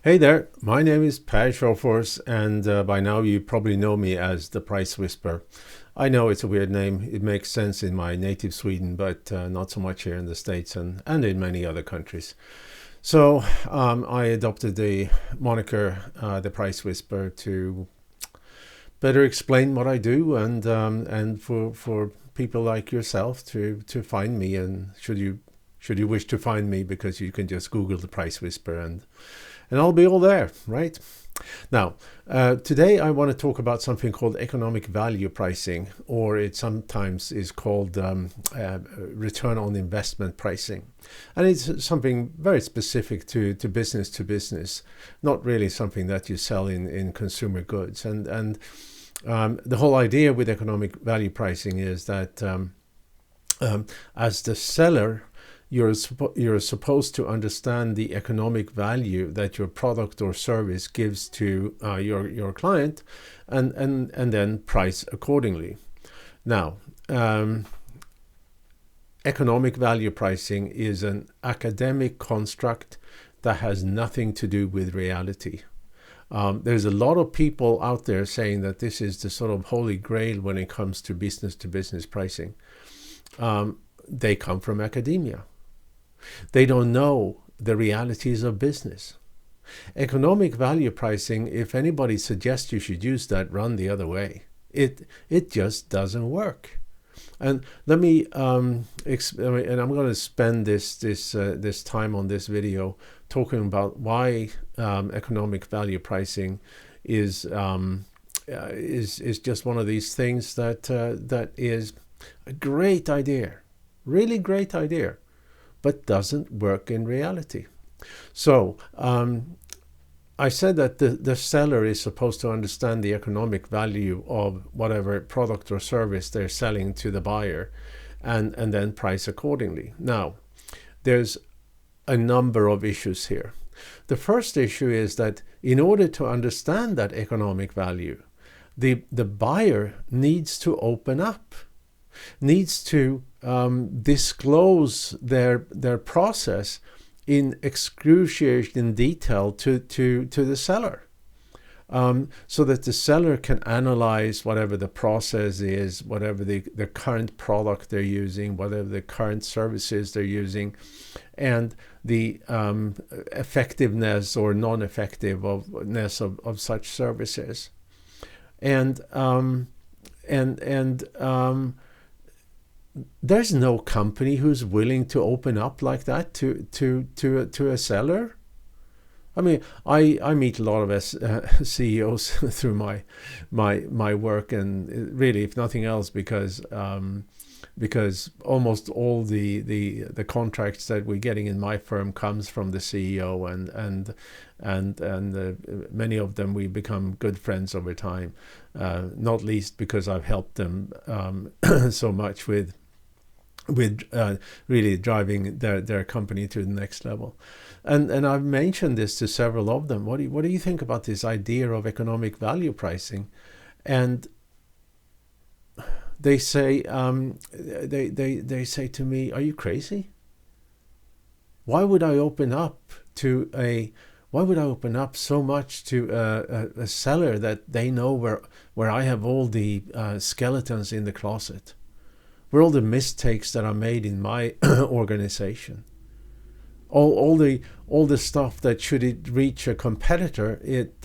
Hey there, my name is sjofors, and by now you probably know me as the Price Whisperer. I know it's a weird name. It makes sense in my native Sweden, but not so much here in the States and in many other countries. So I adopted the moniker the Price Whisperer to better explain what I do and for people like yourself to find me. And should you wish to find me, because you can just Google the Price Whisperer and I'll be all there, right? Now, today I want to talk about something called economic value pricing, or it sometimes is called return on investment pricing. And it's something very specific to business, not really something that you sell in consumer goods. And the whole idea with economic value pricing is that as the seller, you're supposed to understand the economic value that your product or service gives to your client, and then price accordingly. Now, economic value pricing is an academic construct that has nothing to do with reality. There's a lot of people out there saying that this is the sort of holy grail when it comes to business pricing. They come from academia. They don't know the realities of business. Economic value pricing, if anybody suggests you should use that, run the other way. It just doesn't work. And let me, and I'm going to spend this time on this video talking about why economic value pricing is just one of these things that is a great idea, really great idea, but doesn't work in reality. So I said that the seller is supposed to understand the economic value of whatever product or service they're selling to the buyer, and then price accordingly. Now, there's a number of issues here. The first issue is that in order to understand that economic value, the buyer needs to open up, needs to disclose their process in excruciating detail to the seller, so that the seller can analyze whatever the process is, whatever the current product they're using, whatever the current services they're using, and the effectiveness or non-effectiveness of such services. And there's no company who's willing to open up like that to a seller. I mean, I meet a lot of CEOs through my work, and really, if nothing else, because almost all the contracts that we're getting in my firm comes from the CEO, and many of them we become good friends over time. Not least because I've helped them so much with really driving their company to the next level. And I've mentioned this to several of them. What do you think about this idea of economic value pricing? And they say they say to me, "Are you crazy? Why would I open up so much to a seller that they know where I have all the skeletons in the closet, where all the mistakes that are made in my organization, all the stuff that, should it reach a competitor, it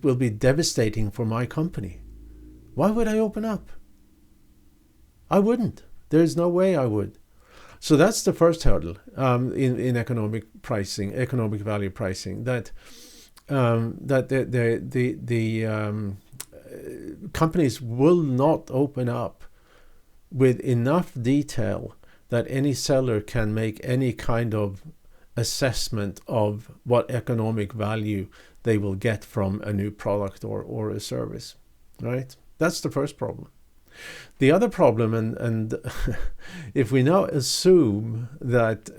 will be devastating for my company. Why would I open up? I wouldn't. There's no way I would." So that's the first hurdle in economic value pricing, that the companies will not open up with enough detail that any seller can make any kind of assessment of what economic value they will get from a new product or a service, right? That's the first problem. The other problem, and if we now assume that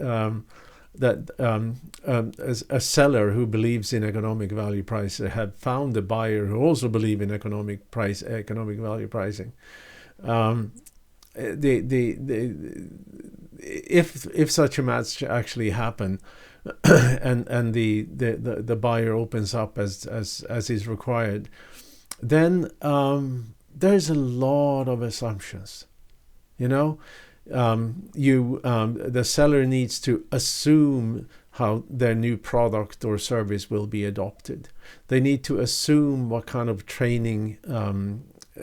a seller who believes in economic value pricing had found a buyer who also believe in economic value pricing, if such a match actually happen, and the buyer opens up as is required, then there's a lot of assumptions. You know, the seller needs to assume how their new product or service will be adopted. They need to assume what kind of training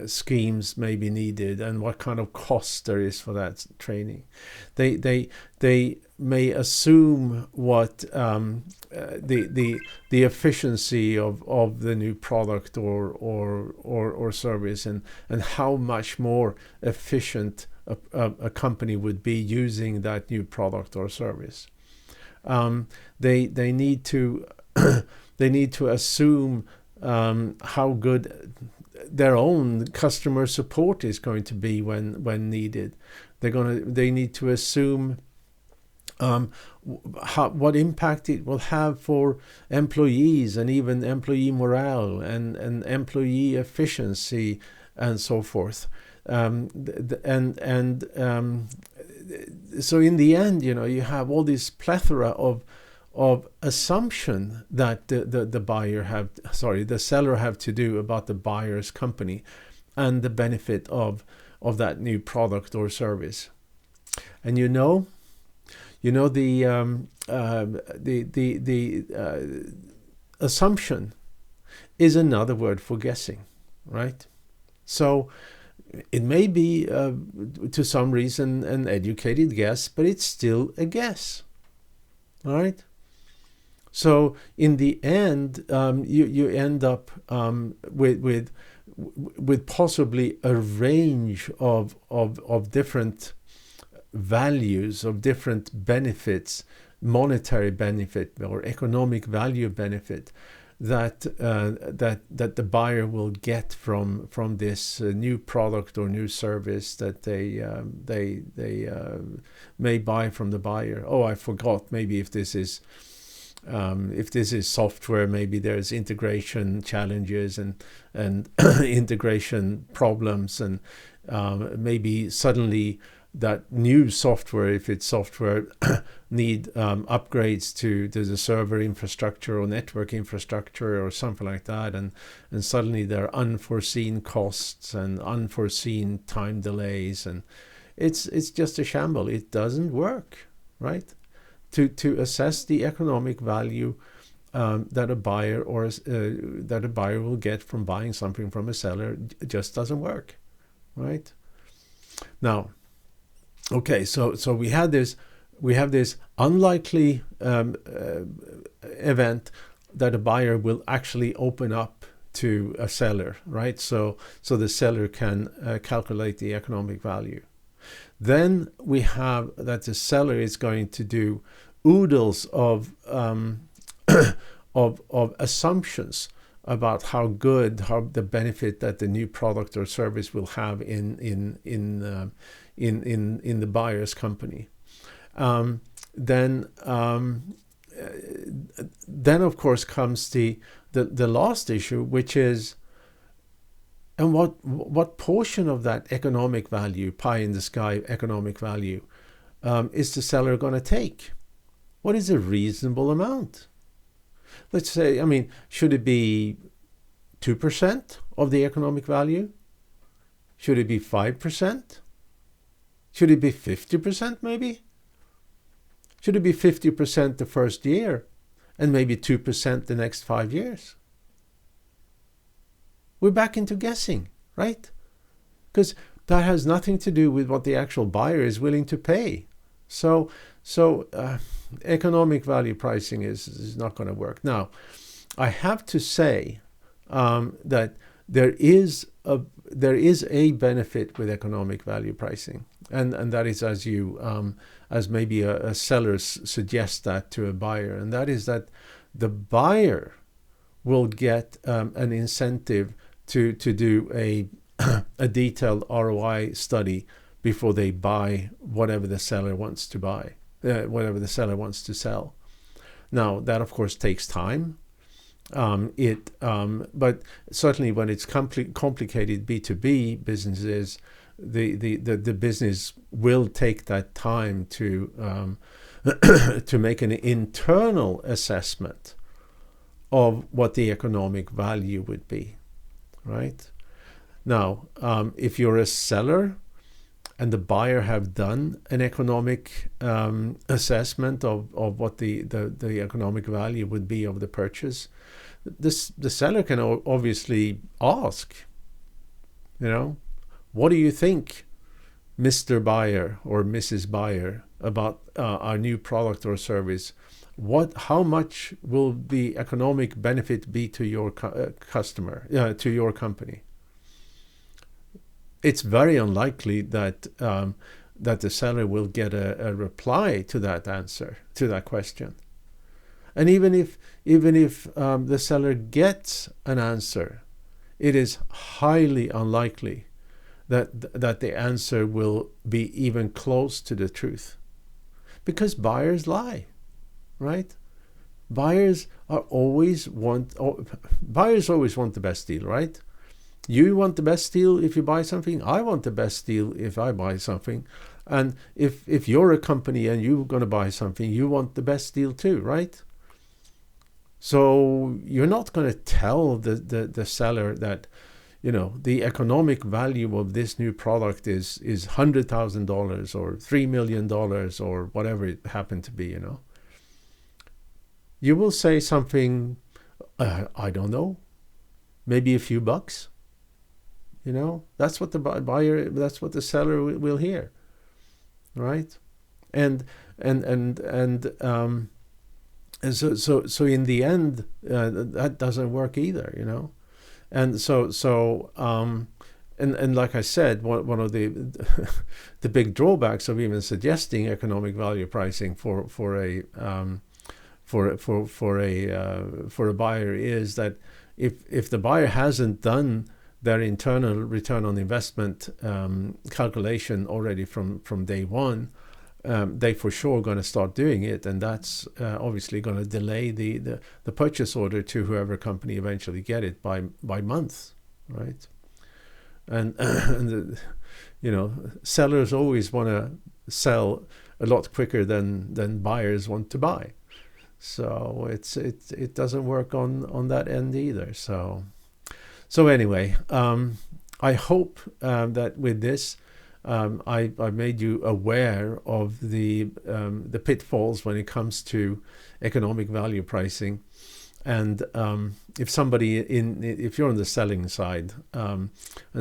schemes may be needed and what kind of cost there is for that training. They may assume what the efficiency of the new product or service, and how much more efficient a company would be using that new product or service. They need to they need to assume how good their own customer support is going to be when needed. They need to assume what impact it will have for employees, and even employee morale and employee efficiency and so forth. So in the end, you have all this plethora of assumption that the seller have to do about the buyer's company and the benefit of that new product or service. And the assumption is another word for guessing, right? So it may be to some reason an educated guess, but it's still a guess. All right. So in the end, you end up with possibly a range of different values, of different benefits, monetary benefit or economic value benefit that the buyer will get from this new product or new service that they may buy from the buyer. Oh, I forgot. Maybe if this is software, maybe there's integration challenges and integration problems, and maybe suddenly that new software, if it's software, need upgrades to the server infrastructure or network infrastructure or something like that, and suddenly there are unforeseen costs and unforeseen time delays, and it's just a shamble. It doesn't work, right? To assess the economic value that a buyer will get from buying something from a seller just doesn't work, right? Now, okay, so we have this unlikely event that a buyer will actually open up to a seller, right? So the seller can calculate the economic value. Then we have that the seller is going to do oodles of assumptions about how the benefit that the new product or service will have in the buyer's company. Then of course comes the last issue, which is, and what portion of that economic value, pie in the sky economic value, is the seller going to take? What is a reasonable amount? Let's say, should it be 2% of the economic value? Should it be 5%? Should it be 50% maybe? Should it be 50% the first year and maybe 2% the next 5 years? We're back into guessing, right? Because that has nothing to do with what the actual buyer is willing to pay. So economic value pricing is not going to work. Now, I have to say that there is a benefit with economic value pricing, and that is as maybe a seller suggests that to a buyer, and that is that the buyer will get an incentive to do a detailed ROI study before they buy whatever the seller wants to buy, whatever the seller wants to sell. Now, that of course takes time. But certainly when it's complicated B2B businesses, the business will take that time to to make an internal assessment of what the economic value would be, right? Now, if you're a seller and the buyer have done an economic assessment of what the economic value would be of the purchase, the seller can obviously ask, what do you think, Mr. Buyer or Mrs. Buyer, about our new product or service? How much will the economic benefit be to your customer, to your company? It's very unlikely that that the seller will get a reply to that answer, to that question. And even if the seller gets an answer, it is highly unlikely that the answer will be even close to the truth, because buyers lie, right? Buyers always want the best deal, right? You want the best deal if you buy something. I want the best deal if I buy something. And if you're a company and you're going to buy something, you want the best deal too, right? So you're not going to tell the seller that, the economic value of this new product is $100,000 or $3 million or whatever it happened to be, You will say something, I don't know, maybe a few bucks. That's what the buyer, that's what the seller will hear, right? And so in the end, that doesn't work either, And and like I said, one of the big drawbacks of even suggesting economic value pricing for a buyer is that if the buyer hasn't done their internal return on investment calculation already from day one, they for sure going to start doing it, and that's obviously going to delay the purchase order to whoever company eventually get it by months, right? And sellers always want to sell a lot quicker than buyers want to buy, so it doesn't work on that end either. So anyway, I hope that with this, I made you aware of the pitfalls when it comes to economic value pricing. And if you're on the selling side, and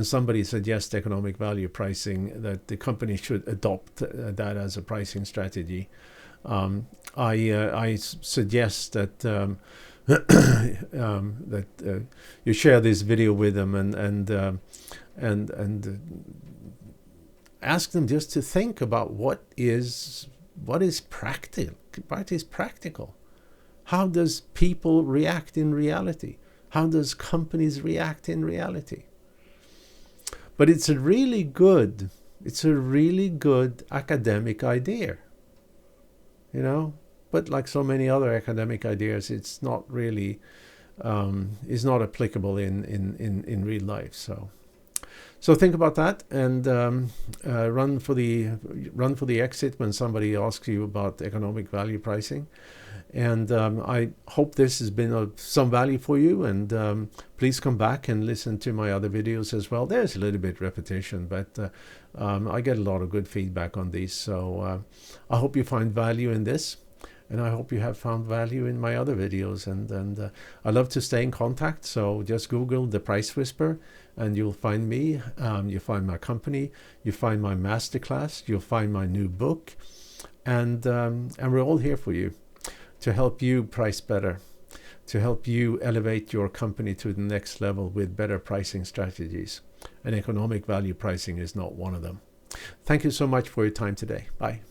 somebody suggests economic value pricing, that the company should adopt that as a pricing strategy, I suggest that you share this video with them and ask them just to think about what is practical. How does people react in reality? How does companies react in reality? But it's a really good academic idea, But like so many other academic ideas, it's not really is not applicable in real life. So think about that, and run for the exit when somebody asks you about economic value pricing. And I hope this has been of some value for you, and please come back and listen to my other videos as well. There's a little bit repetition, but I get a lot of good feedback on these, so I hope you find value in this. And I hope you have found value in my other videos. And I love to stay in contact. So just Google The Price Whisper and you'll find me. You'll find my company. You'll find my masterclass. You'll find my new book. And we're all here for you to help you price better, to help you elevate your company to the next level with better pricing strategies. And economic value pricing is not one of them. Thank you so much for your time today. Bye.